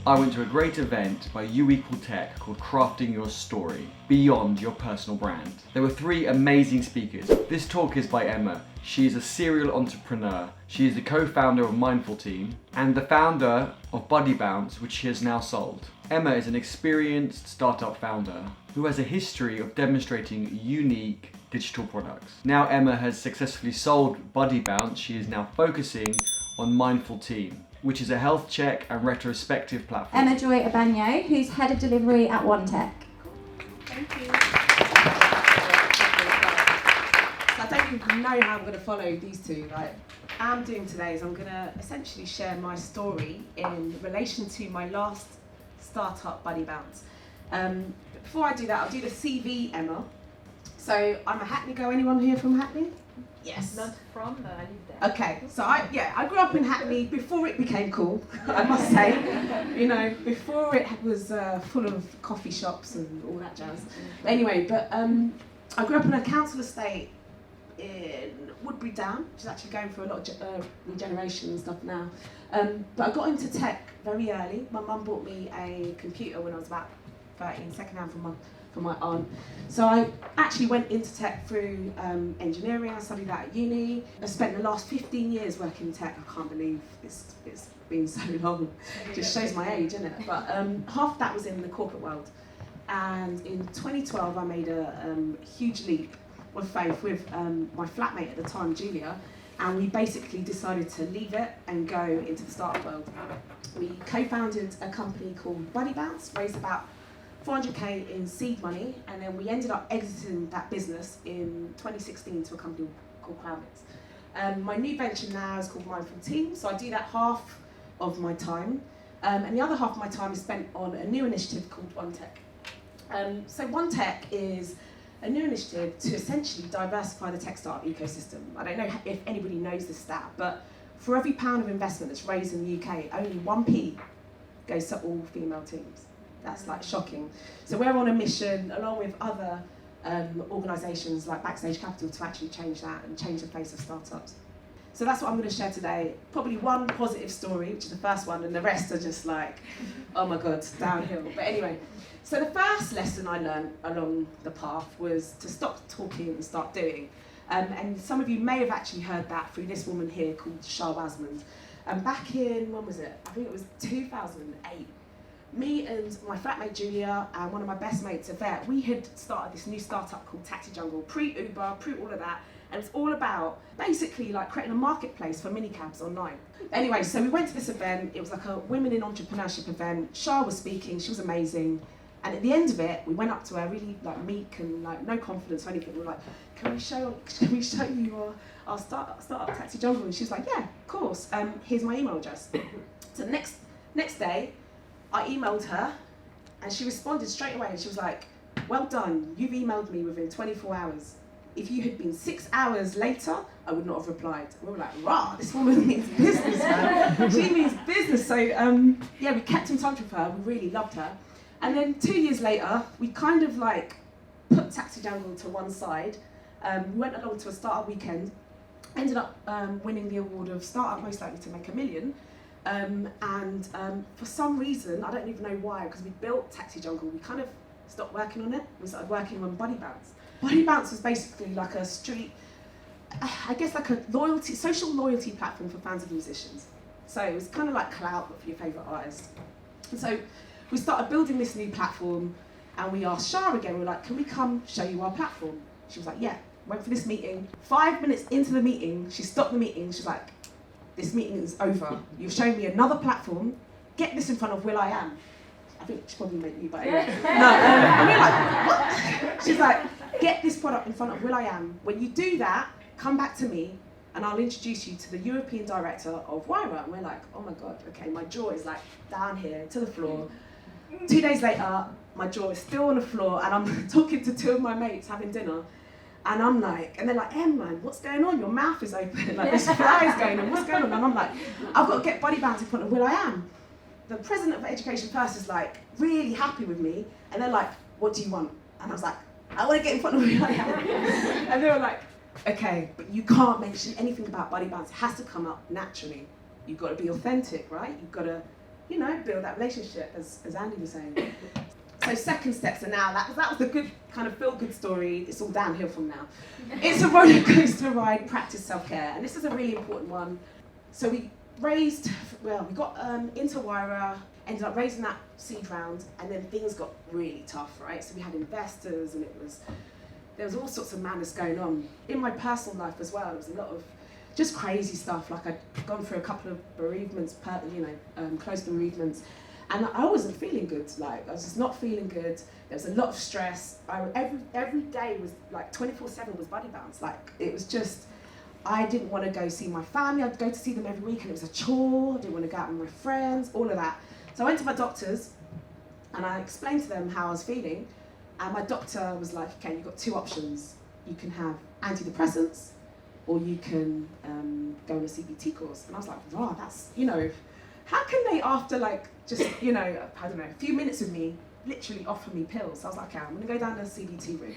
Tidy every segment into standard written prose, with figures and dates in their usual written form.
I went to a great event by U Equal Tech called Crafting Your Story, Beyond Your Personal Brand. There were 3 amazing speakers. This talk is by Emma. She is a serial entrepreneur. She is the co-founder of Mindful Team and the founder of Buddy Bounce, which she has now sold. Emma is an experienced startup founder who has a history of demonstrating unique digital products. Now Emma has successfully sold Buddy Bounce. She is now focusing on Mindful Team, which is a health check and retrospective platform. Emma Joy Abanyo, who's head of delivery at OneTech. Thank you. So I don't even know how I'm going to follow these two. What I'm doing today is I'm going to essentially share my story in relation to my last startup, Buddy Bounce. Before I do that, I'll do the CV, Emma. So I'm a Hackney girl. Anyone here from Hackney? Yes. Not from, but I live there. Okay, so I grew up in Hackney before it became cool, I must say. You know, before it was full of coffee shops and all that jazz. But anyway, I grew up in a council estate in Woodbury Down, which is actually going through a lot of regeneration and stuff now. But I got into tech very early. My mum bought me a computer when I was about 13, second-hand from my aunt. So I actually went into tech through engineering. I studied that at uni. I spent the last 15 years working in tech. I can't believe it's been so long. Just shows my age, isn't it? But half of that was in the corporate world. And in 2012, I made a huge leap of faith with my flatmate at the time, Julia, and we basically decided to leave it and go into the startup world. We co-founded a company called Buddy Bounce, raised about 400k in seed money, and then we ended up exiting that business in 2016 to a company called Crowdix. My new venture now is called Mindful Team, so I do that half of my time, and the other half of my time is spent on a new initiative called OneTech. So OneTech is a new initiative to essentially diversify the tech startup ecosystem. I don't know if anybody knows this stat, but for every £1 of investment that's raised in the UK, only 1p goes to all female teams. That's like shocking. So we're on a mission, along with other organisations like Backstage Capital, to actually change that and change the face of startups. So that's what I'm going to share today. Probably one positive story, which is the first one, and the rest are just like, oh my God, downhill. But anyway, so the first lesson I learned along the path was to stop talking and start doing. And some of you may have actually heard that through this woman here called Shah Wasmond. And back in, when was it? I think it was 2008. Me and my flatmate Julia and one of my best mates, Yvette, we had started this new startup called Taxi Jungle, pre-Uber, pre-all of that. And it's all about basically like creating a marketplace for minicabs online. Anyway, so we went to this event. It was like a women in entrepreneurship event. Shah was speaking, she was amazing. And at the end of it, we went up to her really like meek and like no confidence or anything. We were like, can we show you our startup Taxi Jungle? And she was like, yeah, of course. Here's my email address. So next day, I emailed her and she responded straight away and she was like, well done, you've emailed me within 24 hours. If you had been 6 hours later, I would not have replied. We were like, rah, this woman means business, man. She means business. So yeah, we kept in touch with her, we really loved her. And then 2 years later, we kind of like put Taxi Jungle to one side. We went along to a startup weekend, ended up winning the award of Startup Most Likely to Make $1 million. And for some reason, I don't even know why, because we built Taxi Jungle, we kind of stopped working on it. We started working on Buddy Bounce. Buddy Bounce was basically like a street, I guess like a social loyalty platform for fans of musicians. So it was kind of like Clout, but for your favourite artist. And so we started building this new platform, and we asked Shah again, we were like, can we come show you our platform? She was like, yeah. Went for this meeting. 5 minutes into the meeting, she stopped the meeting, she was like, this meeting is over. You've shown me another platform. Get this in front of will.i.am. I think she probably meant you, but anyway. No, and we're like, what? She's like, get this product in front of will.i.am. When you do that, come back to me and I'll introduce you to the European director of Wayra. And we're like, oh my God, okay, my jaw is like down here to the floor. 2 days later, my jaw is still on the floor and I'm talking to 2 of my mates having dinner. And I'm like, and they're like, man, what's going on? Your mouth is open. Like, there's flies going on. What's going on? And I'm like, I've got to get Buddy Bounce in front of will.i.am. The president of Education First is like really happy with me. And they're like, what do you want? And I was like, I want to get in front of will.i.am. And they were like, okay, but you can't mention anything about Buddy Bounce. It has to come up naturally. You've got to be authentic, right? You've got to you know, build that relationship, as Andy was saying. So second steps are now, that was a good kind of feel-good story. It's all downhill from now. It's a roller coaster ride, practice self-care. And this is a really important one. So we raised, well, we got into Wyra, ended up raising that seed round, and then things got really tough, right? So we had investors, and there was all sorts of madness going on. In my personal life as well, there was a lot of just crazy stuff. Like I'd gone through a couple of bereavements, close bereavements, and I wasn't feeling good. Like I was just not feeling good. There was a lot of stress. Every day was like 24/7 was Buddy Bounce. Like it was just, I didn't want to go see my family. I'd go to see them every week, and it was a chore. I didn't want to go out with my friends, all of that. So I went to my doctors, and I explained to them how I was feeling, and my doctor was like, okay, you've got two options. You can have antidepressants, or you can go on a CBT course. And I was like, wow, that's, you know, how can they, after like just, you know, I don't know, a few minutes with me, literally offer me pills? So I was like, okay, I'm gonna go down the CBT route.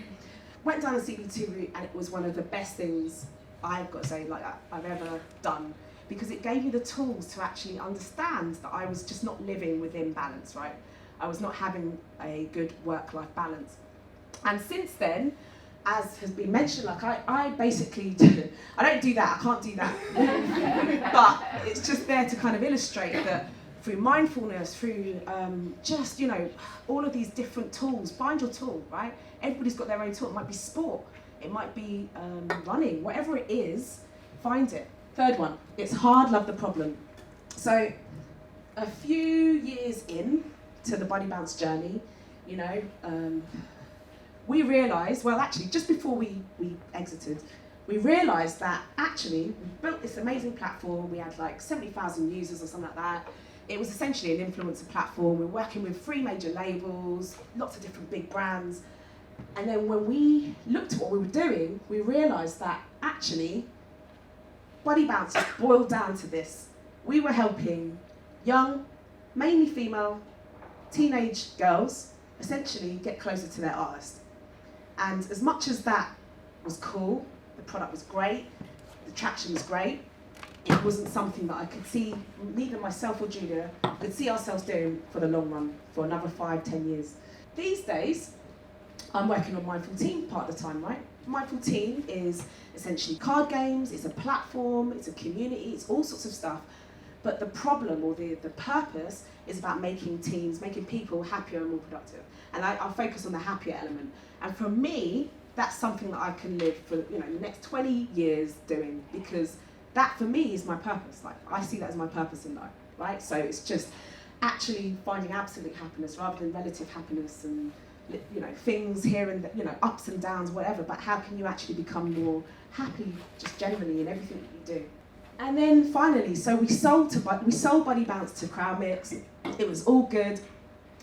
Went down the CBT route, and it was one of the best things I've got to say, like I've ever done, because it gave me the tools to actually understand that I was just not living within balance, right? I was not having a good work-life balance. And since then, as has been mentioned, like I basically, I don't do that, I can't do that. But it's just there to kind of illustrate that through mindfulness, through just, you know, all of these different tools, find your tool, right? Everybody's got their own tool. It might be sport, it might be running, whatever it is, find it. Third one, it's hard, love the problem. So a few years in to the Buddy Bounce journey, you know, we realised, well actually just before we exited, we realised that actually we built this amazing platform. We had like 70,000 users or something like that. It was essentially an influencer platform. We're working with 3 major labels, lots of different big brands. And then when we looked at what we were doing, we realised that actually Buddy Bounce boiled down to this. We were helping young, mainly female, teenage girls essentially get closer to their artist. And as much as that was cool, the product was great, the traction was great, it wasn't something that I could see, neither myself or Julia could see ourselves doing for the long run, for another 5-10 years. These days, I'm working on Mindful Teen part of the time, right? Mindful Teen is essentially card games, it's a platform, it's a community, it's all sorts of stuff. But the problem, or the purpose, is about making teens, making people happier and more productive. And I'll focus on the happier element. And for me, that's something that I can live for, you know, the next 20 years doing, because that for me is my purpose. Like I see that as my purpose in life, right? So it's just actually finding absolute happiness rather than relative happiness and, you know, things here and, you know, ups and downs, whatever, but how can you actually become more happy just generally in everything that you do? And then finally, so we sold Buddy Bounce to CrowdMix. It was all good.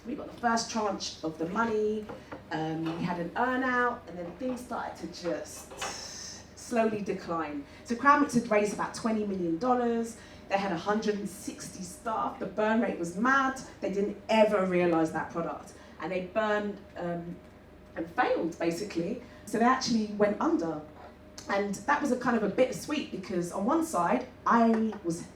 We got the first tranche of the money. We had an earn out, and then things started to just slowly decline. So CrowdMix had raised about $20 million. They had 160 staff. The burn rate was mad. They didn't ever realize that product. And they burned and failed, basically. So they actually went under. And that was a kind of a bittersweet, because on one side, I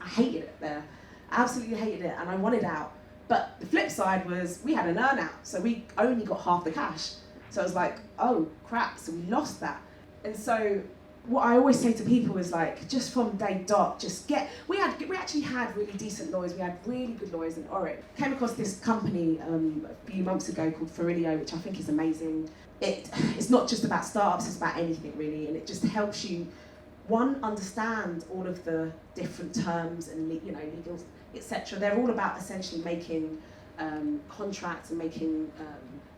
hated it there. Absolutely hated it, and I wanted out. But the flip side was we had an earn out, so we only got half the cash. So I was like, oh crap, so we lost that. And so what I always say to people is like, just from day dot, we actually had really decent lawyers. We had really good lawyers in Oric. Came across this company a few months ago called Ferilio, which I think is amazing. It's not just about startups, it's about anything really, and it just helps you, one, understand all of the different terms and legal, etc. They're all about essentially making contracts and making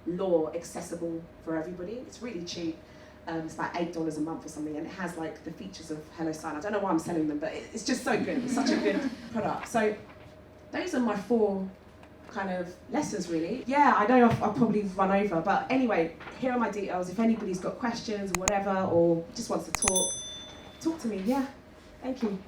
law accessible for everybody. It's really cheap. It's about $8 a month or something, and it has like the features of HelloSign. I don't know why I'm selling them, but it's just so good. It's such a good product. So those are my 4 kind of lessons really. Yeah, I know I'll probably run over, but anyway, here are my details. If anybody's got questions or whatever, or just wants to talk to me, yeah. Thank you.